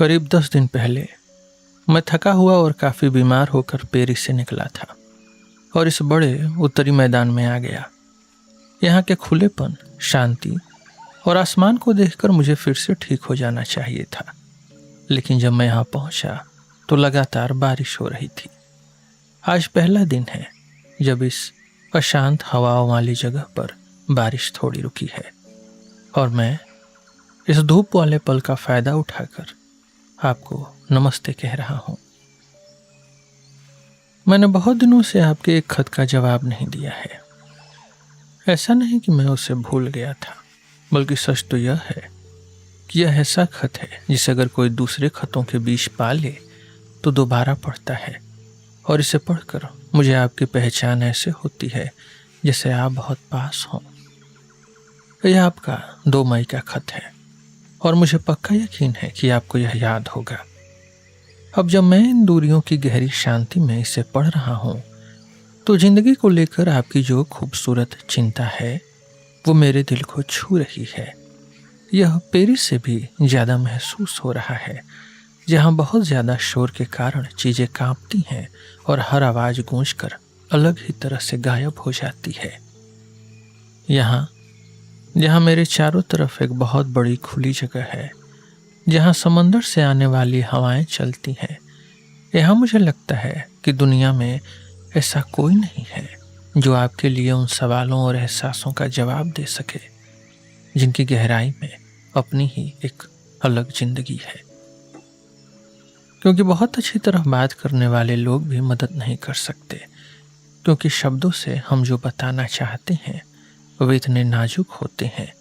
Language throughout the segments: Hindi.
करीब 10 दिन पहले मैं थका हुआ और काफ़ी बीमार होकर पेरिस से निकला था और इस बड़े उत्तरी मैदान में आ गया। यहाँ के खुलेपन, शांति और आसमान को देखकर मुझे फिर से ठीक हो जाना चाहिए था, लेकिन जब मैं यहाँ पहुँचा तो लगातार बारिश हो रही थी। आज पहला दिन है जब इस अशांत हवाओं वाली जगह पर बारिश थोड़ी रुकी है और मैं इस धूप वाले पल का फ़ायदा उठाकर आपको नमस्ते कह रहा हूँ। मैंने बहुत दिनों से आपके एक खत का जवाब नहीं दिया है। ऐसा नहीं कि मैं उसे भूल गया था, बल्कि सच तो यह है कि यह ऐसा खत है जिसे अगर कोई दूसरे खतों के बीच पा ले तो दोबारा पढ़ता है और इसे पढ़कर मुझे आपकी पहचान ऐसे होती है जैसे आप बहुत पास हों। यह आपका 2 मई का खत है और मुझे पक्का यकीन है कि आपको यह याद होगा। अब जब मैं इन दूरियों की गहरी शांति में इसे पढ़ रहा हूँ तो जिंदगी को लेकर आपकी जो खूबसूरत चिंता है वो मेरे दिल को छू रही है। यह पेरिस से भी ज़्यादा महसूस हो रहा है, जहाँ बहुत ज़्यादा शोर के कारण चीज़ें कांपती हैं और हर आवाज़ गूंजकर अलग ही तरह से गायब हो जाती है। यहाँ जहाँ मेरे चारों तरफ एक बहुत बड़ी खुली जगह है, जहाँ समंदर से आने वाली हवाएं चलती हैं, यहाँ मुझे लगता है कि दुनिया में ऐसा कोई नहीं है जो आपके लिए उन सवालों और एहसासों का जवाब दे सके जिनकी गहराई में अपनी ही एक अलग जिंदगी है। क्योंकि बहुत अच्छी तरह बात करने वाले लोग भी मदद नहीं कर सकते, क्योंकि शब्दों से हम जो बताना चाहते हैं वे इतने नाजुक होते हैं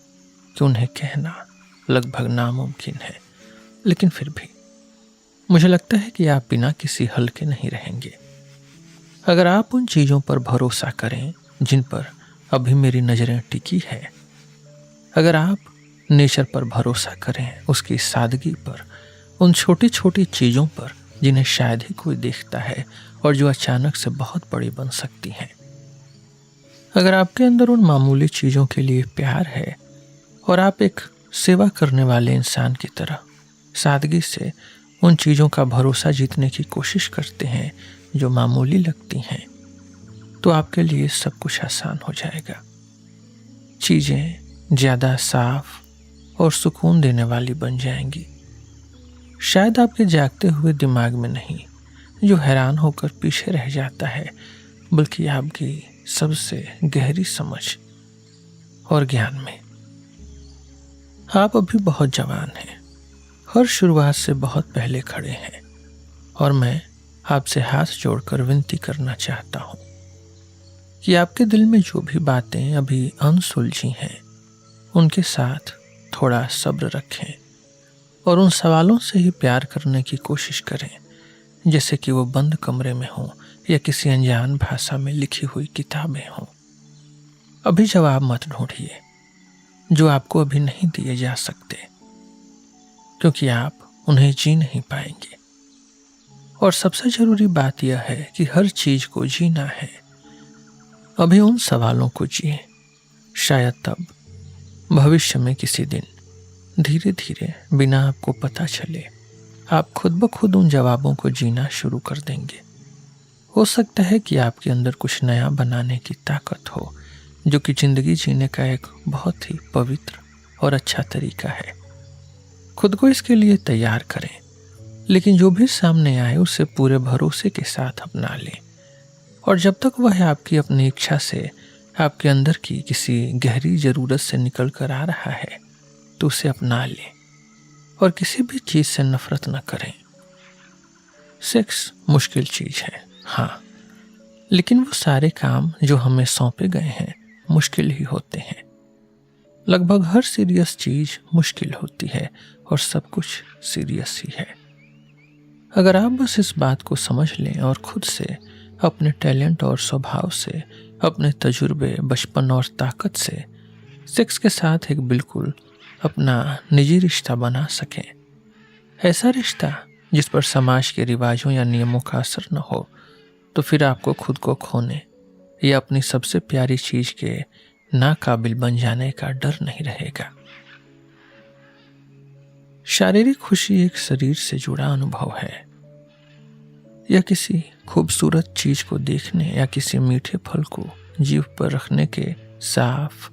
कि उन्हें कहना लगभग नामुमकिन है। लेकिन फिर भी मुझे लगता है कि आप बिना किसी हल के नहीं रहेंगे अगर आप उन चीज़ों पर भरोसा करें जिन पर अभी मेरी नज़रें टिकी है। अगर आप नेचर पर भरोसा करें, उसकी सादगी पर, उन छोटी छोटी चीज़ों पर जिन्हें शायद ही कोई देखता है और जो अचानक से बहुत बड़ी बन सकती हैं। अगर आपके अंदर उन मामूली चीज़ों के लिए प्यार है और आप एक सेवा करने वाले इंसान की तरह सादगी से उन चीज़ों का भरोसा जीतने की कोशिश करते हैं जो मामूली लगती हैं, तो आपके लिए सब कुछ आसान हो जाएगा। चीज़ें ज़्यादा साफ और सुकून देने वाली बन जाएंगी। शायद आपके जागते हुए दिमाग में नहीं, जो हैरान होकर पीछे रह जाता है, बल्कि आपकी सबसे गहरी समझ और ज्ञान में। आप अभी बहुत जवान हैं, हर शुरुआत से बहुत पहले खड़े हैं और मैं आपसे हाथ जोड़कर विनती करना चाहता हूँ कि आपके दिल में जो भी बातें अभी अनसुलझी हैं उनके साथ थोड़ा सब्र रखें और उन सवालों से ही प्यार करने की कोशिश करें जैसे कि वो बंद कमरे में हों या किसी अनजान भाषा में लिखी हुई किताबें हों। अभी जवाब मत ढूंढिए जो आपको अभी नहीं दिए जा सकते, क्योंकि आप उन्हें जी नहीं पाएंगे। और सबसे जरूरी बात यह है कि हर चीज को जीना है। अभी उन सवालों को जिए, शायद तब भविष्य में किसी दिन धीरे धीरे बिना आपको पता चले आप खुद ब खुद उन जवाबों को जीना शुरू कर देंगे। हो सकता है कि आपके अंदर कुछ नया बनाने की ताकत हो, जो कि जिंदगी जीने का एक बहुत ही पवित्र और अच्छा तरीका है। खुद को इसके लिए तैयार करें, लेकिन जो भी सामने आए उसे पूरे भरोसे के साथ अपना लें। और जब तक वह आपकी अपनी इच्छा से आपके अंदर की किसी गहरी ज़रूरत से निकल कर आ रहा है तो उसे अपना लें और किसी भी चीज़ से नफरत न करें। सेक्स मुश्किल चीज़ है, हाँ, लेकिन वो सारे काम जो हमें सौंपे गए हैं मुश्किल ही होते हैं। लगभग हर सीरियस चीज़ मुश्किल होती है और सब कुछ सीरियस ही है। अगर आप बस इस बात को समझ लें और खुद से, अपने टैलेंट और स्वभाव से, अपने तजुर्बे, बचपन और ताकत से सेक्स के साथ एक बिल्कुल अपना निजी रिश्ता बना सकें, ऐसा रिश्ता जिस पर समाज के रिवाजों या नियमों का असर न हो, तो फिर आपको खुद को खोने या अपनी सबसे प्यारी चीज के नाकाबिल बन जाने का डर नहीं रहेगा। शारीरिक खुशी एक शरीर से जुड़ा अनुभव है। यह किसी खूबसूरत चीज को देखने या किसी मीठे फल को जीभ पर रखने के साफ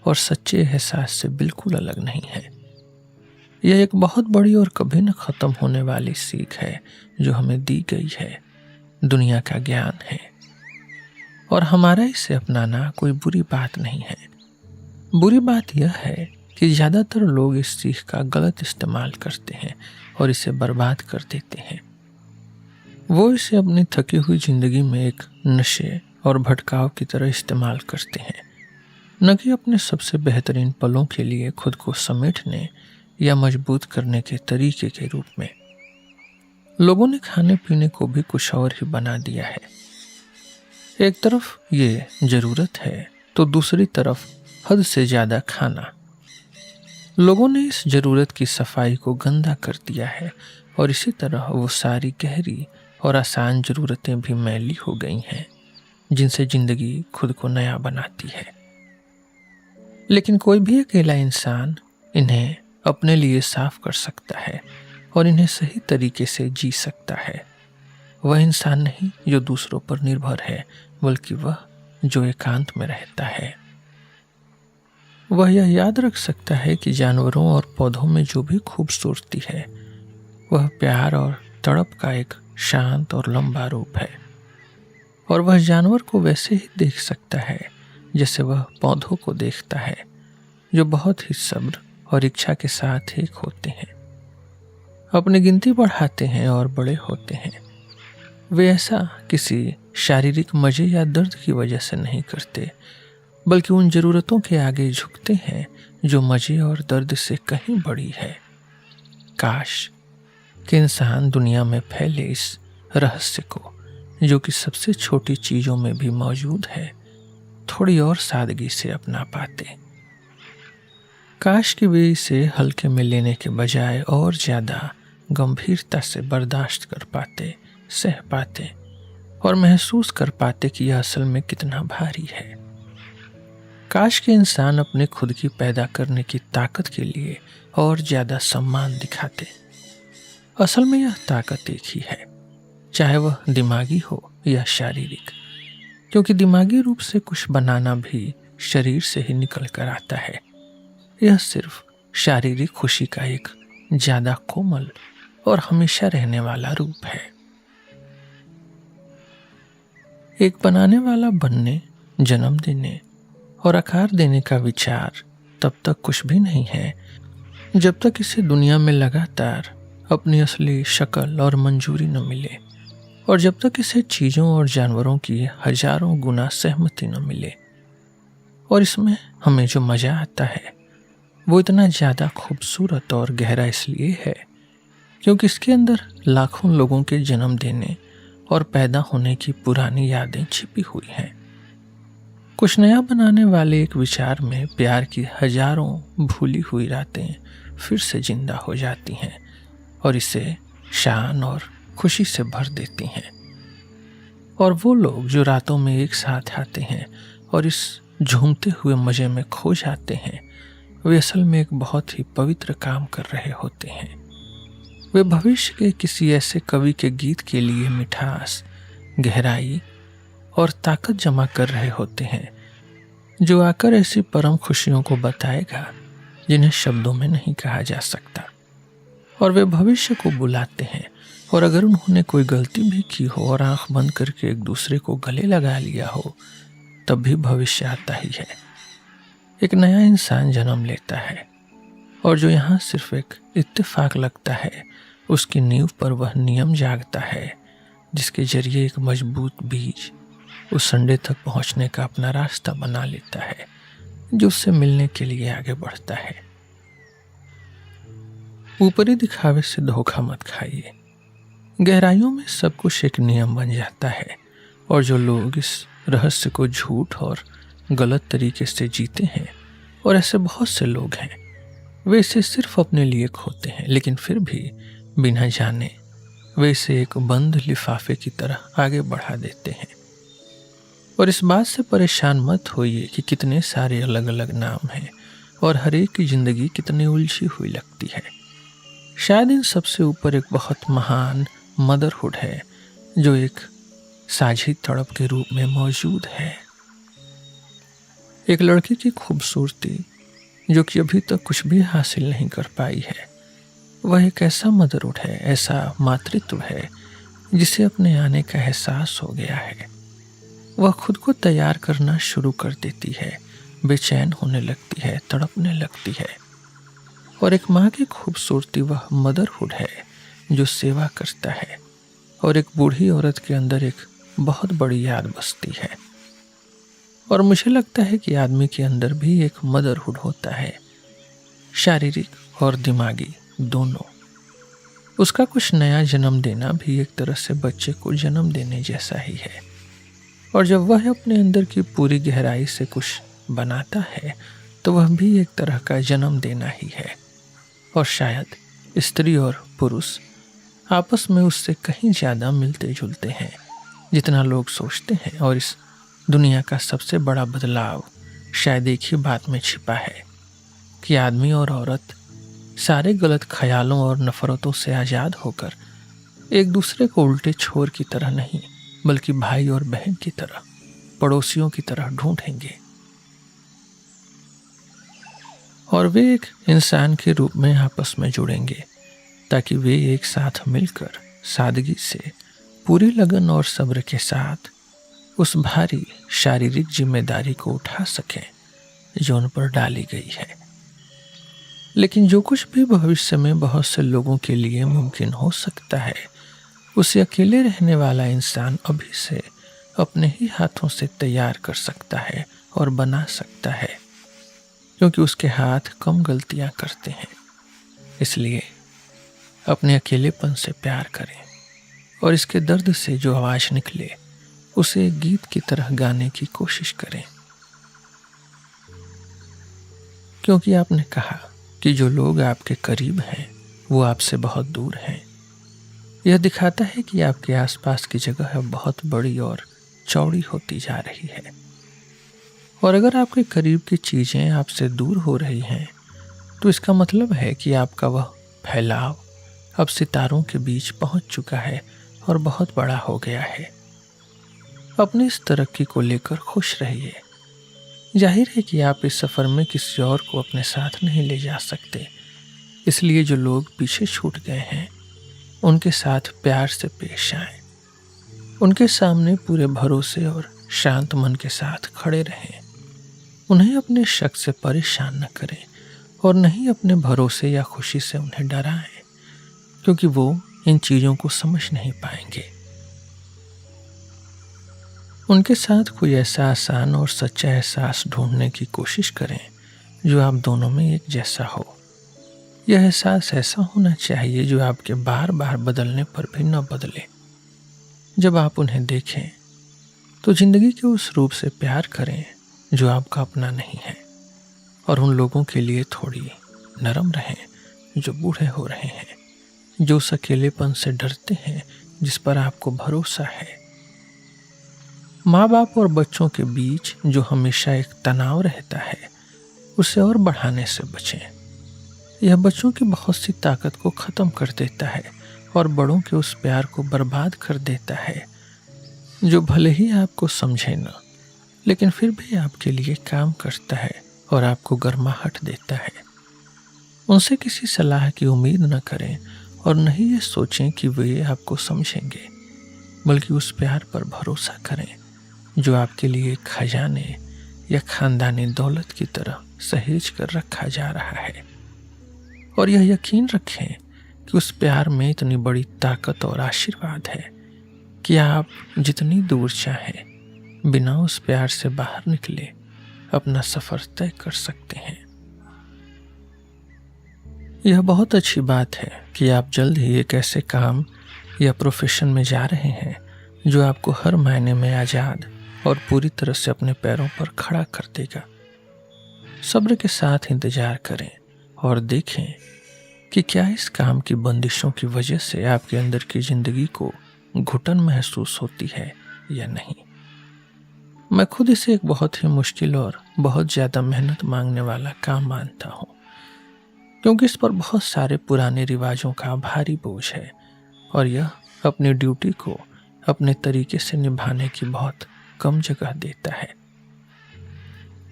और सच्चे एहसास से बिल्कुल अलग नहीं है। यह एक बहुत बड़ी और कभी न खत्म होने वाली सीख है जो हमें दी गई है। दुनिया का ज्ञान है और हमारा इसे अपनाना कोई बुरी बात नहीं है। बुरी बात यह है कि ज़्यादातर लोग इस सीख का गलत इस्तेमाल करते हैं और इसे बर्बाद कर देते हैं। वो इसे अपनी थकी हुई जिंदगी में एक नशे और भटकाव की तरह इस्तेमाल करते हैं, न कि अपने सबसे बेहतरीन पलों के लिए खुद को समेटने या मजबूत करने के तरीके के रूप में। लोगों ने खाने पीने को भी कुछ और ही बना दिया है। एक तरफ ये जरूरत है तो दूसरी तरफ हद से ज़्यादा खाना। लोगों ने इस जरूरत की सफाई को गंदा कर दिया है और इसी तरह वो सारी गहरी और आसान ज़रूरतें भी मैली हो गई हैं जिनसे ज़िंदगी खुद को नया बनाती है। लेकिन कोई भी अकेला इंसान इन्हें अपने लिए साफ कर सकता है और इन्हें सही तरीके से जी सकता है। वह इंसान नहीं जो दूसरों पर निर्भर है, बल्कि वह जो एकांत में रहता है। वह यह याद रख सकता है कि जानवरों और पौधों में जो भी खूबसूरती है वह प्यार और तड़प का एक शांत और लंबा रूप है, और वह जानवर को वैसे ही देख सकता है जैसे वह पौधों को देखता है, जो बहुत ही सब्र और इच्छा के साथ एक होते हैं, अपनी गिनती बढ़ाते हैं और बड़े होते हैं। वे ऐसा किसी शारीरिक मजे या दर्द की वजह से नहीं करते, बल्कि उन जरूरतों के आगे झुकते हैं जो मजे और दर्द से कहीं बड़ी है। काश कि इंसान दुनिया में फैले इस रहस्य को, जो कि सबसे छोटी चीजों में भी मौजूद है, थोड़ी और सादगी से अपना पाते। काश कि वे इसे हल्के में लेने के बजाय और ज्यादा गंभीरता से बर्दाश्त कर पाते, सह पाते और महसूस कर पाते कि यह असल में कितना भारी है। काश कि इंसान अपने खुद की पैदा करने की ताकत के लिए और ज्यादा सम्मान दिखाते। असल में यह ताकत एक ही है, चाहे वह दिमागी हो या शारीरिक, क्योंकि दिमागी रूप से कुछ बनाना भी शरीर से ही निकल कर आता है। यह सिर्फ शारीरिक खुशी का एक ज्यादा कोमल और हमेशा रहने वाला रूप है। एक बनाने वाला बनने, जन्म देने और आकार देने का विचार तब तक कुछ भी नहीं है जब तक इसे दुनिया में लगातार अपनी असली शक्ल और मंजूरी न मिले, और जब तक इसे चीज़ों और जानवरों की हजारों गुना सहमति न मिले। और इसमें हमें जो मज़ा आता है वो इतना ज़्यादा खूबसूरत और गहरा इसलिए है क्योंकि इसके अंदर लाखों लोगों के जन्म देने और पैदा होने की पुरानी यादें छिपी हुई हैं। कुछ नया बनाने वाले एक विचार में प्यार की हजारों भूली हुई रातें फिर से जिंदा हो जाती हैं और इसे शान और खुशी से भर देती हैं। और वो लोग जो रातों में एक साथ आते हैं और इस झूमते हुए मजे में खो जाते हैं, वे असल में एक बहुत ही पवित्र काम कर रहे होते हैं। वे भविष्य के किसी ऐसे कवि के गीत के लिए मिठास, गहराई और ताकत जमा कर रहे होते हैं जो आकर ऐसी परम खुशियों को बताएगा जिन्हें शब्दों में नहीं कहा जा सकता। और वे भविष्य को बुलाते हैं, और अगर उन्होंने कोई गलती भी की हो और आंख बंद करके एक दूसरे को गले लगा लिया हो, तब भी भविष्य आता ही है। एक नया इंसान जन्म लेता है, और जो यहाँ सिर्फ एक इत्तेफाक लगता है, उसकी नींव पर वह नियम जागता है जिसके जरिए एक मजबूत बीज उस संडे तक पहुंचने का अपना रास्ता बना लेता है, जो उससे मिलने के लिए आगे बढ़ता है। ऊपरी दिखावे से धोखा मत खाइए। गहराइयों में सब कुछ एक नियम बन जाता है, और जो लोग इस रहस्य को झूठ और गलत तरीके से जीते हैं, और ऐसे बहुत से लोग हैं, वे इसे सिर्फ अपने लिए खोते हैं, लेकिन फिर भी बिना जाने वे इसे एक बंद लिफाफे की तरह आगे बढ़ा देते हैं। और इस बात से परेशान मत होइए कि कितने सारे अलग अलग नाम हैं और हर एक की जिंदगी कितनी उलझी हुई लगती है। शायद इन सबसे ऊपर एक बहुत महान मदरहुड है जो एक साझी तड़प के रूप में मौजूद है। एक लड़की की खूबसूरती जो कि अभी तक कुछ भी हासिल नहीं कर पाई है, वह एक ऐसा मदरहुड है, ऐसा मातृत्व है जिसे अपने आने का एहसास हो गया है। वह खुद को तैयार करना शुरू कर देती है, बेचैन होने लगती है, तड़पने लगती है। और एक माँ की खूबसूरती वह मदरहुड है जो सेवा करता है। और एक बूढ़ी औरत के अंदर एक बहुत बड़ी याद बसती है। और मुझे लगता है कि आदमी के अंदर भी एक मदरहुड होता है, शारीरिक और दिमागी दोनों। उसका कुछ नया जन्म देना भी एक तरह से बच्चे को जन्म देने जैसा ही है। और जब वह अपने अंदर की पूरी गहराई से कुछ बनाता है तो वह भी एक तरह का जन्म देना ही है। और शायद स्त्री और पुरुष आपस में उससे कहीं ज़्यादा मिलते जुलते हैं जितना लोग सोचते हैं। और इस दुनिया का सबसे बड़ा बदलाव शायद एक ही बात में छिपा है कि आदमी और औरत सारे गलत ख्यालों और नफरतों से आज़ाद होकर एक दूसरे को उल्टे छोर की तरह नहीं बल्कि भाई और बहन की तरह, पड़ोसियों की तरह ढूंढेंगे। और वे एक इंसान के रूप में आपस में जुड़ेंगे ताकि वे एक साथ मिलकर सादगी से, पूरी लगन और सब्र के साथ उस भारी शारीरिक जिम्मेदारी को उठा सकें जो उन पर डाली गई है। लेकिन जो कुछ भी भविष्य में बहुत से लोगों के लिए मुमकिन हो सकता है, उसे अकेले रहने वाला इंसान अभी से अपने ही हाथों से तैयार कर सकता है और बना सकता है, क्योंकि उसके हाथ कम गलतियां करते हैं। इसलिए अपने अकेलेपन से प्यार करें और इसके दर्द से जो आवाज निकले उसे एक गीत की तरह गाने की कोशिश करें। क्योंकि आपने कहा कि जो लोग आपके करीब हैं वो आपसे बहुत दूर हैं। यह दिखाता है कि आपके आसपास की जगह बहुत बड़ी और चौड़ी होती जा रही है। और अगर आपके करीब की चीज़ें आपसे दूर हो रही हैं तो इसका मतलब है कि आपका वह फैलाव अब सितारों के बीच पहुंच चुका है और बहुत बड़ा हो गया है। अपनी इस तरक्की को लेकर खुश रहिए। जाहिर है कि आप इस सफ़र में किसी और को अपने साथ नहीं ले जा सकते, इसलिए जो लोग पीछे छूट गए हैं उनके साथ प्यार से पेश आएं। उनके सामने पूरे भरोसे और शांत मन के साथ खड़े रहें। उन्हें अपने शक से परेशान न करें और नहीं अपने भरोसे या खुशी से उन्हें डराएं, क्योंकि वो इन चीज़ों को समझ नहीं पाएंगे। उनके साथ कोई ऐसा आसान और सच्चा एहसास ढूंढने की कोशिश करें जो आप दोनों में एक जैसा हो। यह एहसास ऐसा होना चाहिए जो आपके बार बार बदलने पर भी न बदले। जब आप उन्हें देखें तो जिंदगी के उस रूप से प्यार करें जो आपका अपना नहीं है, और उन लोगों के लिए थोड़ी नरम रहें जो बूढ़े हो रहे हैं, जो उस अकेलेपन से डरते हैं जिस पर आपको भरोसा है। माँ बाप और बच्चों के बीच जो हमेशा एक तनाव रहता है उसे और बढ़ाने से बचें। यह बच्चों की बहुत सी ताकत को ख़त्म कर देता है और बड़ों के उस प्यार को बर्बाद कर देता है जो भले ही आपको समझे न, लेकिन फिर भी आपके लिए काम करता है और आपको गर्माहट देता है। उनसे किसी सलाह की उम्मीद न करें और नहीं ये सोचें कि वे आपको समझेंगे, बल्कि उस प्यार पर भरोसा करें जो आपके लिए खजाने या खानदानी दौलत की तरह सहेज कर रखा जा रहा है। और यह यकीन रखें कि उस प्यार में इतनी बड़ी ताकत और आशीर्वाद है कि आप जितनी दूर चाहें बिना उस प्यार से बाहर निकले अपना सफ़र तय कर सकते हैं। यह बहुत अच्छी बात है कि आप जल्द ही एक ऐसे काम या प्रोफेशन में जा रहे हैं जो आपको हर मायने में आज़ाद और पूरी तरह से अपने पैरों पर खड़ा कर देगा। सब्र के साथ इंतजार करें और देखें कि क्या इस काम की बंदिशों की वजह से आपके अंदर की ज़िंदगी को घुटन महसूस होती है या नहीं। मैं खुद इसे एक बहुत ही मुश्किल और बहुत ज़्यादा मेहनत मांगने वाला काम मानता हूँ, क्योंकि इस पर बहुत सारे पुराने रिवाजों का भारी बोझ है और यह अपनी ड्यूटी को अपने तरीके से निभाने की बहुत कम जगह देता है।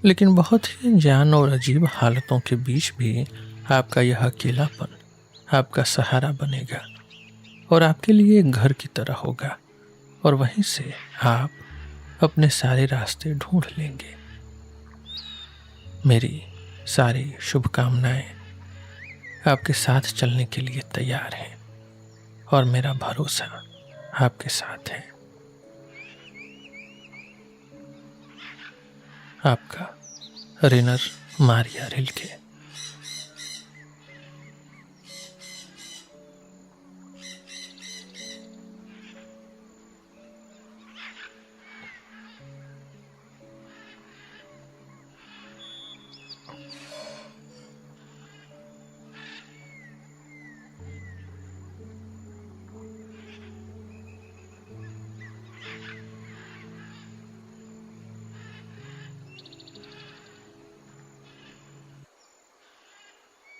लेकिन बहुत ही अनजान और अजीब हालतों के बीच भी आपका यह अकेलापन आपका सहारा बनेगा और आपके लिए एक घर की तरह होगा और वहीं से आप अपने सारे रास्ते ढूंढ लेंगे। मेरी सारी शुभकामनाएं आपके साथ चलने के लिए तैयार हैं और मेरा भरोसा आपके साथ है। आपका रेनर मारिया रिल्के।